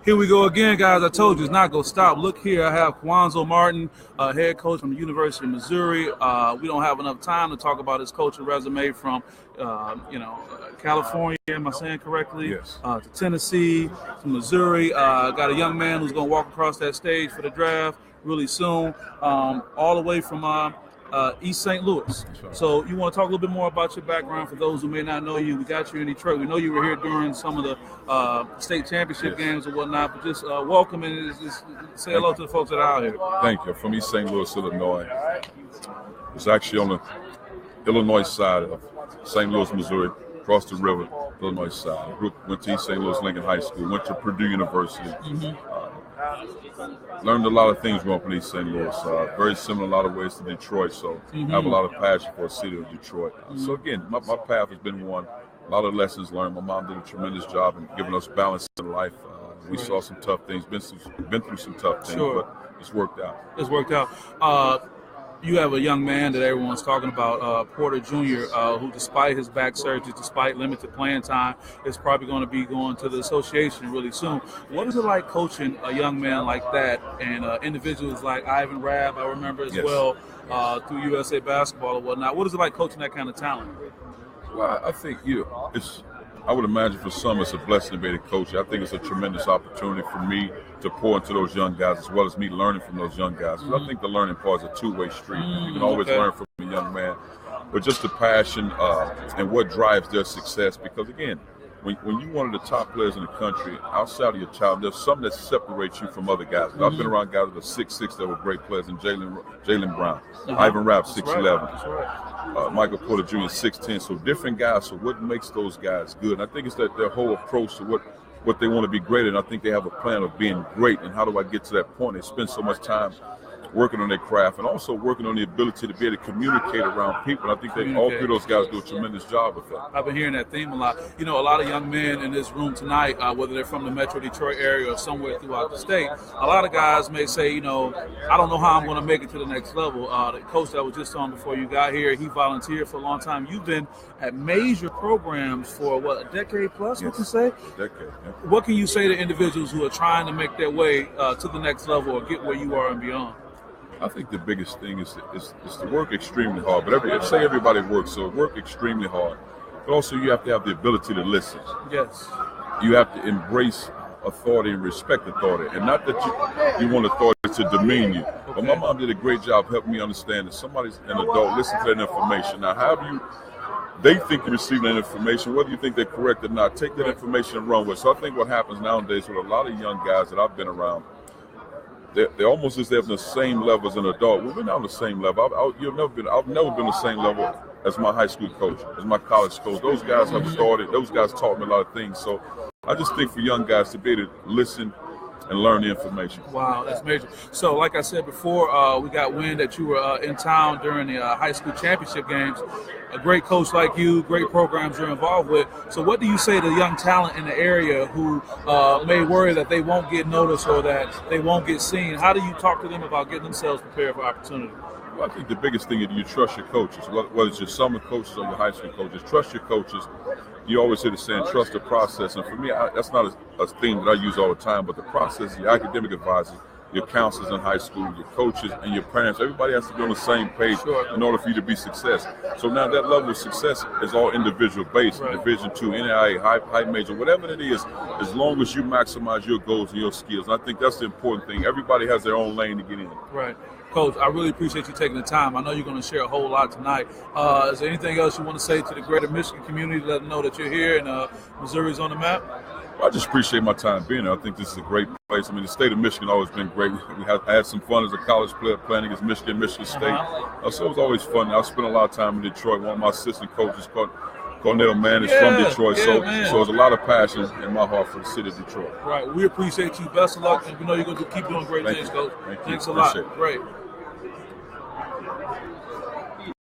Here we go again, guys. I told you it's not going to stop. Look here, I have Cuonzo Martin, head coach from the University of Missouri. We don't have enough time to talk about his coaching resume from, California, am I saying correctly? Yes. To Tennessee, to Missouri. Got a young man who's going to walk across that stage for the draft really soon, all the way from East St. Louis. Right. So you want to talk a little bit more about your background for those who may not know you. We got you in Detroit. We know you were here during some of the state championship games and whatnot, but just welcome and just say hello to the folks that are out here. Thank you. From East St. Louis, Illinois. It's actually on the Illinois side of St. Louis, Missouri, across the river, Illinois side. Went to East St. Louis Lincoln High School, went to Purdue University. Learned a lot of things growing up in East St. Louis. Very similar in a lot of ways to Detroit, so I have a lot of passion for the city of Detroit. So again, my path has been one. A lot of lessons learned. My mom did a tremendous job in giving us balance in life. We saw some tough things, been through some tough things, but it's worked out. It's worked out. You have a young man that everyone's talking about, Porter Jr., who despite his back surgery, despite limited playing time, is probably going to be going to the association really soon. What is it like coaching a young man like that and individuals like Ivan Rabb, I remember as well, through USA Basketball and whatnot? What is it like coaching that kind of talent? Well, I think I would imagine for some it's a blessing to be a coach. I think it's a tremendous opportunity for me to pour into those young guys as well as me learning from those young guys. Because I think the learning part is a two-way street. You can always learn from a young man, but just the passion and what drives their success. Because again, when you're one of the top players in the country, outside of your child, there's something that separates you from other guys. I've been around guys that are 6'6" that were great players, and Jalen Brown, Ivan Rabb, 6'11", Michael Porter Jr., 6'10", so different guys. So what makes those guys good? And I think it's that their whole approach to what they want to be great at. And I think they have a plan of being great, and how do I get to that point? They spend so much time working on their craft and also working on the ability to be able to communicate around people. And I think all three of those guys do a tremendous job with that. I've been hearing that theme a lot. You know, a lot of young men in this room tonight, whether they're from the Metro Detroit area or somewhere throughout the state, a lot of guys may say, I don't know how I'm going to make it to the next level. The coach that was just on before you got here, he volunteered for a long time. You've been at major programs for, a decade plus, we can say? A decade, yeah. What can you say to individuals who are trying to make their way to the next level or get where you are and beyond? I think the biggest thing is to work extremely hard. But everybody works, so work extremely hard. But also you have to have the ability to listen. Yes. You have to embrace authority and respect authority. And not that you want authority to demean you. Okay. But my mom did a great job helping me understand that somebody's an adult, listen to that information. Now, they think you're receiving that information, whether you think they're correct or not, take that information and run with it. So I think what happens nowadays with a lot of young guys that I've been around, they're almost as if they're the same level as an adult. We're not on the same level. I've never been the same level as my high school coach, as my college coach. Those guys have started. Those guys taught me a lot of things. So I just think for young guys to be able to listen and learn the information. Wow, that's major. So, like I said before, we got wind that you were in town during the high school championship games. A great coach like you, great programs you're involved with. So what do you say to young talent in the area who may worry that they won't get noticed or that they won't get seen? How do you talk to them about getting themselves prepared for opportunity? Well, I think the biggest thing is you trust your coaches, whether it's your summer coaches or your high school coaches. Trust your coaches. You always hear the saying, trust the process. And for me, that's not a theme that I use all the time, but the process, your academic advisors, your counselors in high school, your coaches, and your parents, everybody has to be on the same page in order for you to be successful. So now that level of success is all individual based, Division II, NAIA, high major, whatever it is, as long as you maximize your goals and your skills. And I think that's the important thing. Everybody has their own lane to get in. Right. Coach, I really appreciate you taking the time. I know you're going to share a whole lot tonight. Is there anything else you want to say to the greater Michigan community to let them know that you're here and Missouri's on the map? I just appreciate my time being here. I think this is a great place. I mean, the state of Michigan has always been great. I had some fun as a college player playing against Michigan State. So it was always fun. I spent a lot of time in Detroit. One of my assistant coaches, Cornell Mann, is from Detroit. So there's a lot of passion in my heart for the city of Detroit. Right. We appreciate you. Best of luck. And we know you're going to keep doing great things, Coach. Thank you. Thanks a lot. Great.